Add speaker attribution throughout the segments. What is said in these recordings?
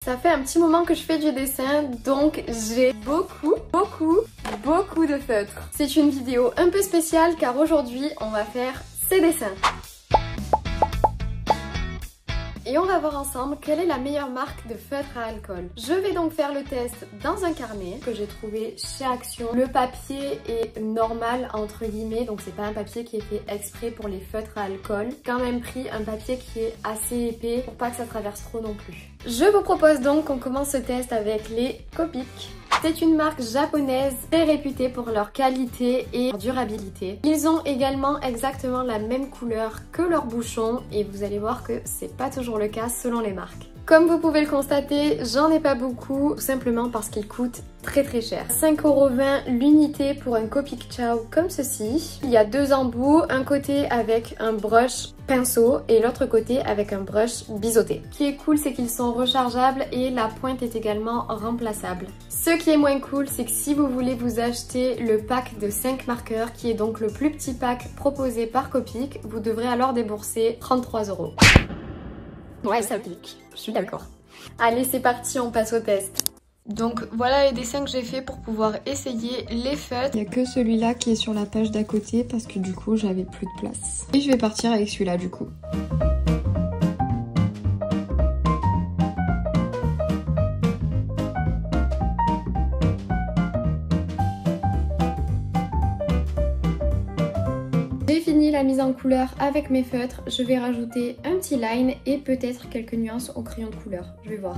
Speaker 1: Ça fait un petit moment que je fais du dessin, donc j'ai beaucoup de feutres. C'est une vidéo un peu spéciale car aujourd'hui on va faire ces dessins. Et on va voir ensemble quelle est la meilleure marque de feutre à alcool. Je vais donc faire le test dans un carnet que j'ai trouvé chez Action. Le papier est normal entre guillemets, donc c'est pas un papier qui est fait exprès pour les feutres à alcool. J'ai quand même pris un papier qui est assez épais pour pas que ça traverse trop non plus. Je vous propose donc qu'on commence ce test avec les Copic. C'est une marque japonaise très réputée pour leur qualité et leur durabilité. Ils ont également exactement la même couleur que leur bouchon et vous allez voir que c'est pas toujours le cas selon les marques. Comme vous pouvez le constater, j'en ai pas beaucoup, tout simplement parce qu'ils coûtent très cher. 5,20 € l'unité pour un Copic Ciao comme ceci. Il y a deux embouts, un côté avec un brush pinceau et l'autre côté avec un brush biseauté. Ce qui est cool, c'est qu'ils sont rechargeables et la pointe est également remplaçable. Ce qui est moins cool, c'est que si vous voulez vous acheter le pack de 5 marqueurs, qui est donc le plus petit pack proposé par Copic, vous devrez alors débourser 33 €. Ouais, ça pique, je suis d'accord. Allez, c'est parti, on passe au test. Donc voilà les dessins que j'ai fait pour pouvoir essayer les feutres. Il n'y a que celui-là qui est sur la page d'à côté parce que du coup j'avais plus de place. Et je vais partir avec celui-là du coup. J'ai fini la mise en couleur avec mes feutres. Je vais rajouter un petit line et peut-être quelques nuances au crayon de couleur. Je vais voir.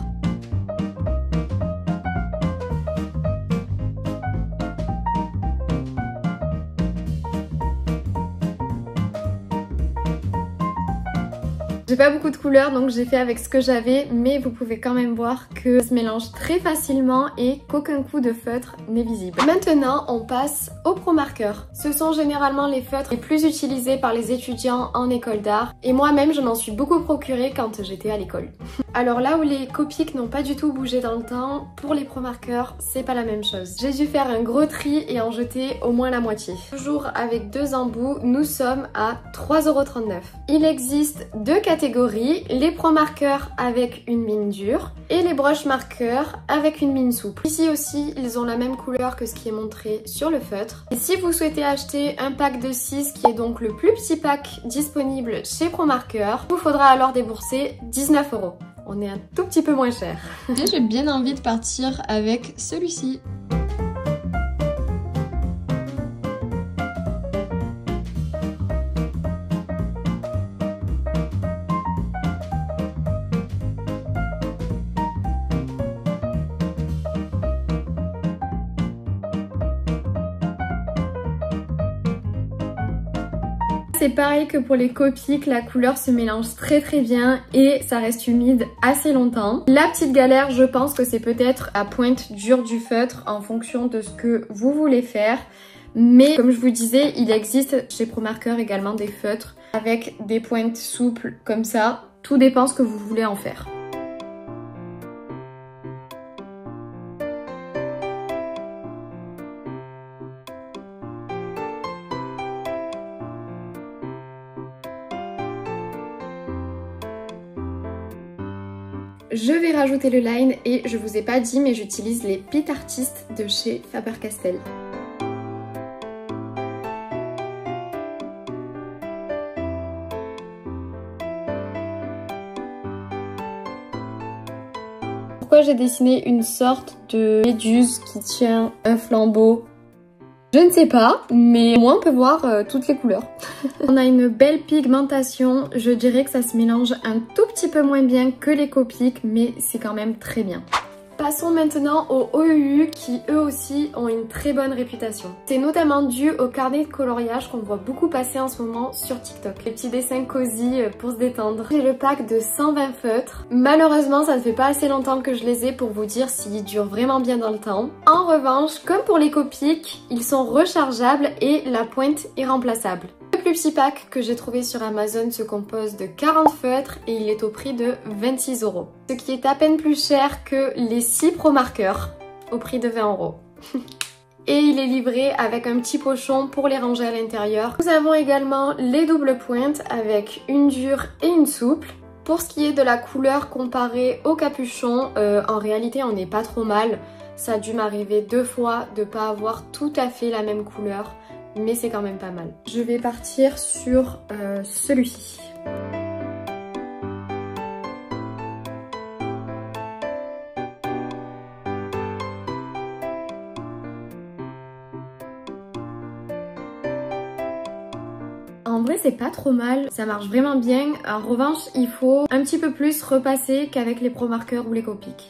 Speaker 1: J'ai pas beaucoup de couleurs donc j'ai fait avec ce que j'avais, mais vous pouvez quand même voir que ça se mélange très facilement et qu'aucun coup de feutre n'est visible. Maintenant on passe aux Pro Markers. Ce sont généralement les feutres les plus utilisés par les étudiants en école d'art et moi-même je m'en suis beaucoup procuré quand j'étais à l'école. Alors là où les Copic n'ont pas du tout bougé dans le temps, pour les Pro Markers c'est pas la même chose. J'ai dû faire un gros tri et en jeter au moins la moitié. Toujours avec deux embouts, nous sommes à 3,39 €. Il existe deux catégories, les Pro Markers avec une mine dure et les brush markers avec une mine souple. Ici aussi, ils ont la même couleur que ce qui est montré sur le feutre. Et si vous souhaitez acheter un pack de 6, qui est donc le plus petit pack disponible chez Pro Markers, il vous faudra alors débourser 19 €. On est un tout petit peu moins cher. J'ai bien envie de partir avec celui-ci. C'est pareil que pour les Copic, la couleur se mélange très bien et ça reste humide assez longtemps. La petite galère, je pense que c'est peut-être la pointe dure du feutre en fonction de ce que vous voulez faire. Mais comme je vous disais, il existe chez Pro Markers également des feutres avec des pointes souples comme ça. Tout dépend ce que vous voulez en faire. Je vais rajouter le line et je vous ai pas dit mais j'utilise les Pit Artist de chez Faber-Castell. Pourquoi j'ai dessiné une sorte de méduse qui tient un flambeau? Je ne sais pas, mais au moins on peut voir toutes les couleurs. On a une belle pigmentation, je dirais que ça se mélange un tout petit peu moins bien que les Copic, mais c'est quand même très bien. Passons maintenant aux OUU qui eux aussi ont une très bonne réputation. C'est notamment dû au carnet de coloriage qu'on voit beaucoup passer en ce moment sur TikTok. Les petits dessins cosy pour se détendre. J'ai le pack de 120 feutres. Malheureusement ça ne fait pas assez longtemps que je les ai pour vous dire s'ils durent vraiment bien dans le temps. En revanche, comme pour les Copic, ils sont rechargeables et la pointe est remplaçable. Le plus petit pack que j'ai trouvé sur Amazon se compose de 40 feutres et il est au prix de 26 €. Ce qui est à peine plus cher que les 6 Pro Markers au prix de 20 €. Et il est livré avec un petit pochon pour les ranger à l'intérieur. Nous avons également les doubles pointes avec une dure et une souple. Pour ce qui est de la couleur comparée au capuchon, en réalité on n'est pas trop mal. Ça a dû m'arriver 2 fois de pas avoir tout à fait la même couleur, mais c'est quand même pas mal. Je vais partir sur celui-ci. En vrai c'est pas trop mal, ça marche vraiment bien. En revanche il faut un petit peu plus repasser qu'avec les Pro Markers ou les Copic.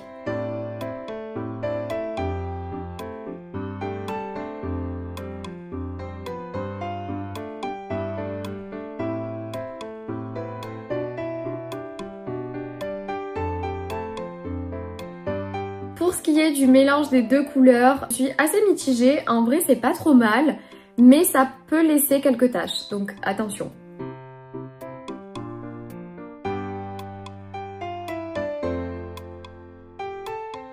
Speaker 1: Pour ce qui est du mélange des deux couleurs, je suis assez mitigée. En vrai c'est pas trop mal, mais ça peut laisser quelques taches, donc attention.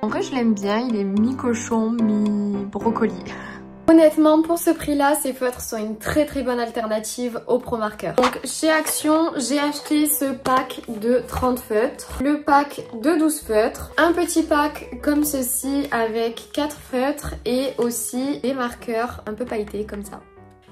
Speaker 1: En vrai je l'aime bien, il est mi-cochon, mi-brocoli. Honnêtement, pour ce prix-là, ces feutres sont une très bonne alternative aux Pro Markers. Donc chez Action, j'ai acheté ce pack de 30 feutres, le pack de 12 feutres, un petit pack comme ceci avec 4 feutres et aussi des marqueurs un peu pailletés comme ça.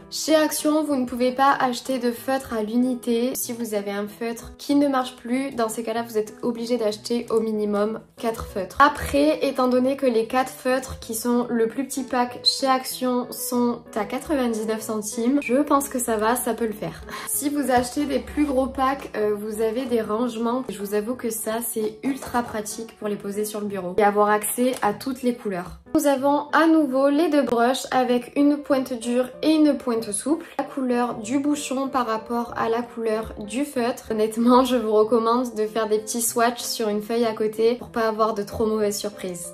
Speaker 1: Chez Action, vous ne pouvez pas acheter de feutre à l'unité. Si vous avez un feutre qui ne marche plus, dans ces cas-là, vous êtes obligé d'acheter au minimum 4 feutres. Après, étant donné que les 4 feutres qui sont le plus petit pack chez Action sont à 99 centimes, je pense que ça va, ça peut le faire. Si vous achetez des plus gros packs, vous avez des rangements. Je vous avoue que ça, c'est ultra pratique pour les poser sur le bureau et avoir accès à toutes les couleurs. Nous avons à nouveau les deux brushes avec une pointe dure et une pointe souple. La couleur du bouchon par rapport à la couleur du feutre. Honnêtement, je vous recommande de faire des petits swatchs sur une feuille à côté pour pas avoir de trop mauvaises surprises.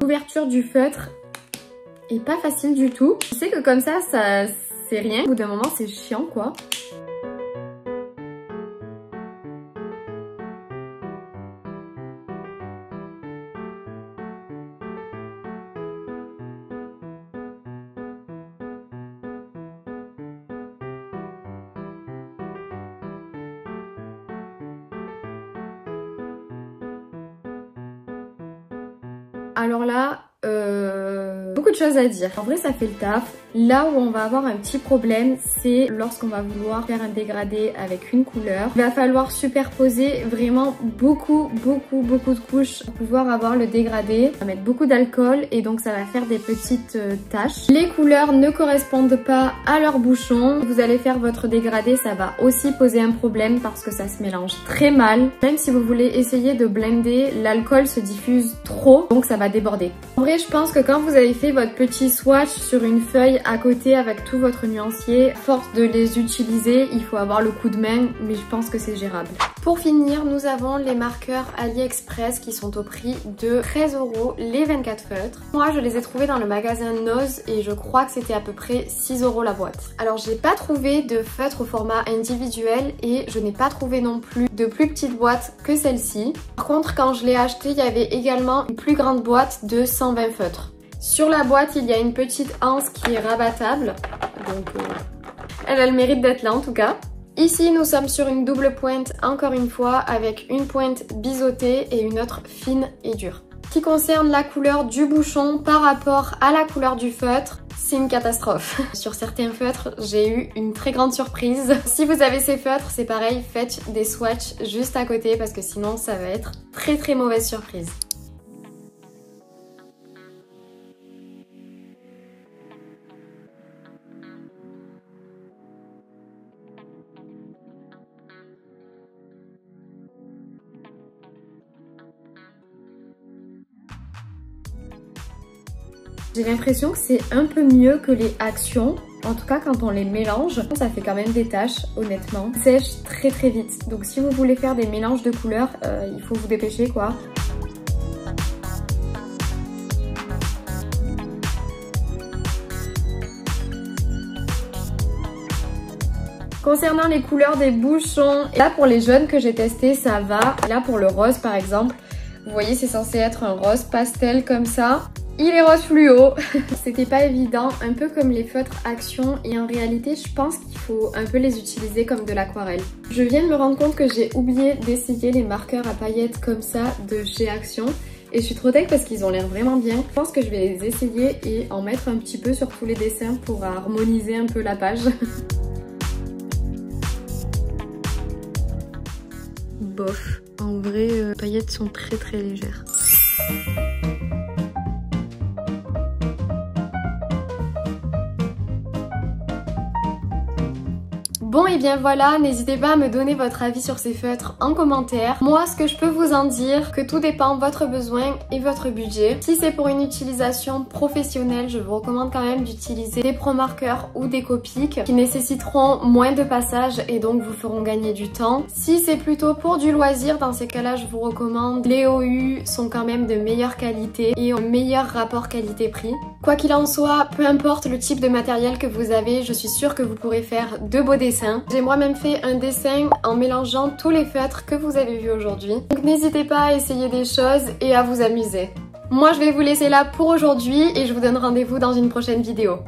Speaker 1: L'ouverture du feutre est pas facile du tout. Je sais que comme ça c'est rien. Au bout d'un moment, c'est chiant quoi. Alors là, beaucoup de choses à dire. En vrai, ça fait le taf. Là où on va avoir un petit problème, c'est lorsqu'on va vouloir faire un dégradé avec une couleur. Il va falloir superposer vraiment beaucoup de couches pour pouvoir avoir le dégradé. On va mettre beaucoup d'alcool et donc ça va faire des petites taches. Les couleurs ne correspondent pas à leur bouchon. Vous allez faire votre dégradé, ça va aussi poser un problème parce que ça se mélange très mal. Même si vous voulez essayer de blender, l'alcool se diffuse trop, donc ça va déborder. En vrai, je pense que quand vous avez fait votre petit swatch sur une feuille à côté avec tout votre nuancier, à force de les utiliser, il faut avoir le coup de main, mais je pense que c'est gérable. Pour finir, nous avons les marqueurs AliExpress qui sont au prix de 13 € les 24 feutres. Moi, je les ai trouvés dans le magasin Nose et je crois que c'était à peu près 6 € la boîte. Alors, j'ai pas trouvé de feutre au format individuel et je n'ai pas trouvé non plus de plus petite boîte que celle-ci. Par contre, quand je l'ai acheté, il y avait également une plus grande boîte de 120 feutres. Sur la boîte, il y a une petite anse qui est rabattable, donc elle a le mérite d'être là en tout cas. Ici, nous sommes sur une double pointe, encore une fois, avec une pointe biseautée et une autre fine et dure. Ce qui concerne la couleur du bouchon par rapport à la couleur du feutre, c'est une catastrophe. Sur certains feutres, j'ai eu une très grande surprise. Si vous avez ces feutres, c'est pareil, faites des swatchs juste à côté parce que sinon ça va être très mauvaise surprise. J'ai l'impression que c'est un peu mieux que les Action. En tout cas, quand on les mélange, ça fait quand même des taches, honnêtement. Ça sèche très vite. Donc si vous voulez faire des mélanges de couleurs, il faut vous dépêcher quoi. Concernant les couleurs des bouchons, là pour les jaunes que j'ai testés, ça va. Là pour le rose par exemple, vous voyez c'est censé être un rose pastel comme ça. Il est rose fluo. C'était pas évident, un peu comme les feutres Action, et en réalité je pense qu'il faut un peu les utiliser comme de l'aquarelle. Je viens de me rendre compte que j'ai oublié d'essayer les marqueurs à paillettes comme ça de chez Action. Et je suis trop tech parce qu'ils ont l'air vraiment bien. Je pense que je vais les essayer et en mettre un petit peu sur tous les dessins pour harmoniser un peu la page. Bof, en vrai, les paillettes sont très légères. Bon et bien voilà, n'hésitez pas à me donner votre avis sur ces feutres en commentaire. Moi, ce que je peux vous en dire, que tout dépend de votre besoin et votre budget. Si c'est pour une utilisation professionnelle, je vous recommande quand même d'utiliser des pro marqueurs ou des Copic qui nécessiteront moins de passages et donc vous feront gagner du temps. Si c'est plutôt pour du loisir, dans ces cas-là, je vous recommande les OU, sont quand même de meilleure qualité et ont un meilleur rapport qualité-prix. Quoi qu'il en soit, peu importe le type de matériel que vous avez, je suis sûre que vous pourrez faire de beaux dessins. J'ai moi-même fait un dessin en mélangeant tous les feutres que vous avez vus aujourd'hui. Donc n'hésitez pas à essayer des choses et à vous amuser. Moi je vais vous laisser là pour aujourd'hui et je vous donne rendez-vous dans une prochaine vidéo.